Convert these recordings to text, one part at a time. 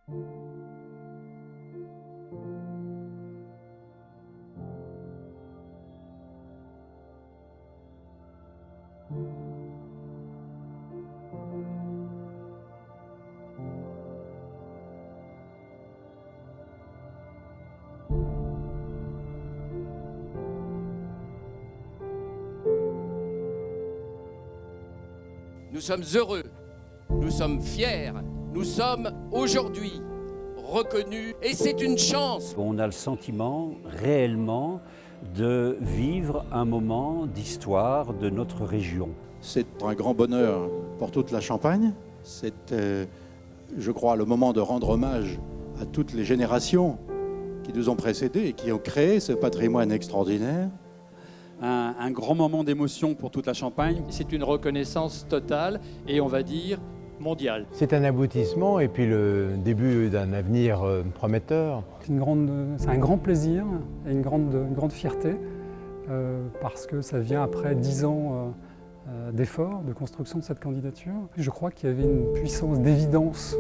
Nous sommes heureux, nous sommes fiers, nous sommes aujourd'hui reconnus et c'est une chance. On a le sentiment réellement de vivre un moment d'histoire de notre région. C'est un grand bonheur pour toute la Champagne. C'est, je crois, le moment de rendre hommage à toutes les générations qui nous ont précédés et qui ont créé ce patrimoine extraordinaire. Un grand moment d'émotion pour toute la Champagne. C'est une reconnaissance totale et on va dire mondiale. C'est un aboutissement et puis le début d'un avenir prometteur. C'est un grand plaisir et une grande fierté parce que ça vient après 10 ans d'efforts, de construction de cette candidature. Je crois qu'il y avait une puissance d'évidence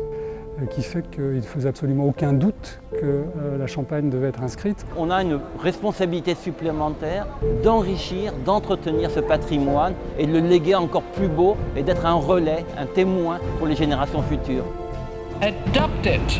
qui fait qu'il ne faisait absolument aucun doute que la Champagne devait être inscrite. On a une responsabilité supplémentaire d'enrichir, d'entretenir ce patrimoine et de le léguer encore plus beau et d'être un relais, un témoin pour les générations futures. Adopt it.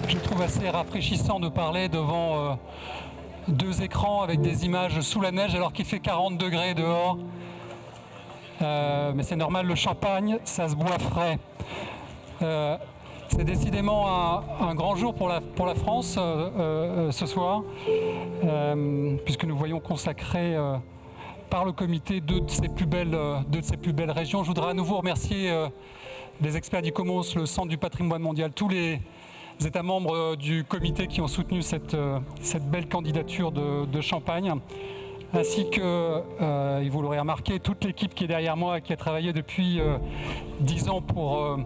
Je trouve assez rafraîchissant de parler devant deux écrans avec des images sous la neige alors qu'il fait 40 degrés dehors. Mais c'est normal, le champagne, ça se boit frais. C'est décidément un grand jour pour la France ce soir, puisque nous voyons consacrer par le comité deux de ses plus belles régions. Je voudrais à nouveau remercier les experts d'ICOMOS, le Centre du patrimoine mondial, tous les États membres du comité qui ont soutenu cette belle candidature de Champagne, ainsi que, vous l'aurez remarqué, toute l'équipe qui est derrière moi et qui a travaillé depuis 10 ans pour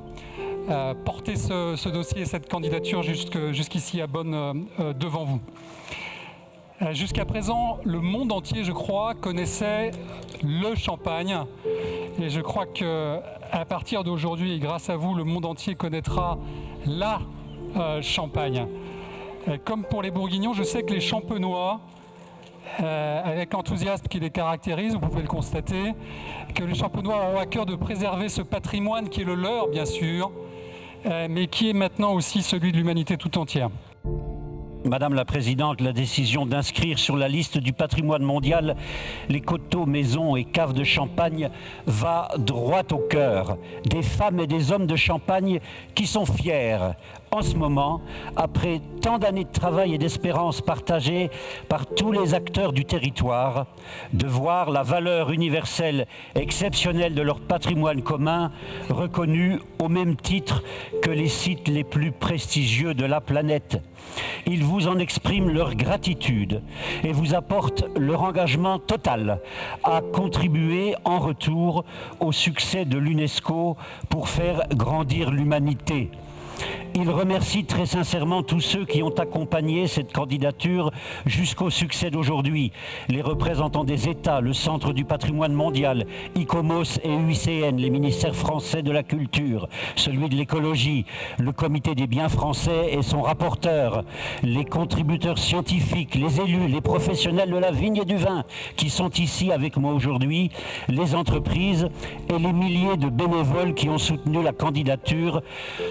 porter ce dossier et cette candidature jusqu'ici à Bonn devant vous. Jusqu'à présent, le monde entier, je crois, connaissait le Champagne. Et je crois qu'à partir d'aujourd'hui, et grâce à vous, le monde entier connaîtra la Champagne. Comme pour les Bourguignons, je sais que les Champenois, avec l'enthousiasme qui les caractérise, vous pouvez le constater, que les Champenois ont à cœur de préserver ce patrimoine qui est le leur, bien sûr, mais qui est maintenant aussi celui de l'humanité tout entière. Madame la Présidente, la décision d'inscrire sur la liste du patrimoine mondial les coteaux, maisons et caves de Champagne va droit au cœur des femmes et des hommes de Champagne qui sont fiers, en ce moment, après tant d'années de travail et d'espérance partagées par tous les acteurs du territoire, de voir la valeur universelle exceptionnelle de leur patrimoine commun reconnue au même titre que les sites les plus prestigieux de la planète. Ils vous en expriment leur gratitude et vous apportent leur engagement total à contribuer en retour au succès de l'UNESCO pour faire grandir l'humanité. Il remercie très sincèrement tous ceux qui ont accompagné cette candidature jusqu'au succès d'aujourd'hui. Les représentants des États, le Centre du patrimoine mondial, ICOMOS et UICN, les ministères français de la culture, celui de l'écologie, le comité des biens français et son rapporteur, les contributeurs scientifiques, les élus, les professionnels de la vigne et du vin qui sont ici avec moi aujourd'hui, les entreprises et les milliers de bénévoles qui ont soutenu la candidature,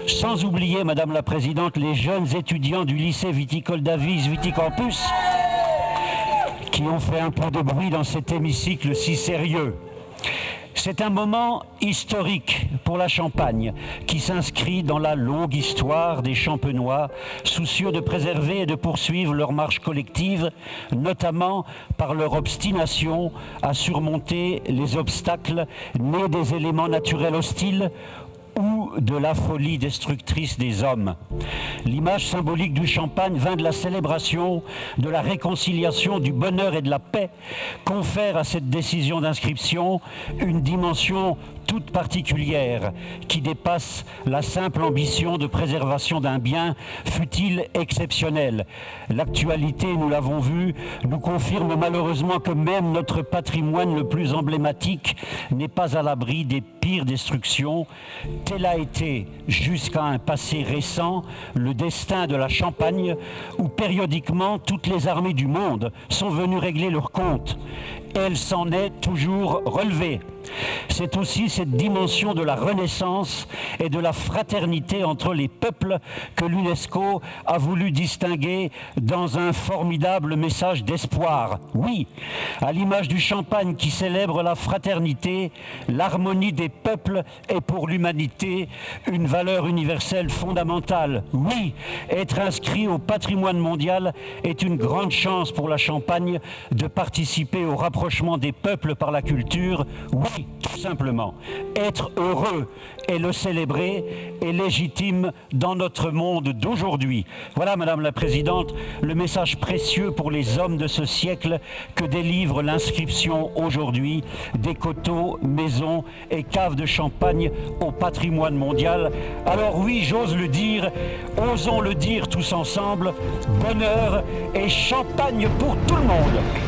sans oublier, Madame la Présidente, les jeunes étudiants du lycée viticole d'Avis Viticampus qui ont fait un peu de bruit dans cet hémicycle si sérieux. C'est un moment historique pour la Champagne qui s'inscrit dans la longue histoire des Champenois, soucieux de préserver et de poursuivre leur marche collective, notamment par leur obstination à surmonter les obstacles nés des éléments naturels hostiles ou de la folie destructrice des hommes. L'image symbolique du champagne vint de la célébration, de la réconciliation, du bonheur et de la paix, confère à cette décision d'inscription une dimension toute particulière qui dépasse la simple ambition de préservation d'un bien, fût-il exceptionnel. L'actualité, nous l'avons vu, nous confirme malheureusement que même notre patrimoine le plus emblématique n'est pas à l'abri des pires destructions. Tel a été, jusqu'à un passé récent, le destin de la Champagne, où périodiquement toutes les armées du monde sont venues régler leurs comptes. Elle s'en est toujours relevée. C'est aussi cette dimension de la renaissance et de la fraternité entre les peuples que l'UNESCO a voulu distinguer dans un formidable message d'espoir. Oui, à l'image du champagne qui célèbre la fraternité, l'harmonie des peuples est pour l'humanité une valeur universelle fondamentale. Oui, être inscrit au patrimoine mondial est une grande chance pour la Champagne de participer au rapprochement des peuples par la culture. Oui, tout simplement. Être heureux et le célébrer est légitime dans notre monde d'aujourd'hui. Voilà, Madame la Présidente, le message précieux pour les hommes de ce siècle que délivre l'inscription aujourd'hui des coteaux, maisons et caves de Champagne au patrimoine mondial. Alors oui, j'ose le dire, osons le dire tous ensemble, bonheur et champagne pour tout le monde.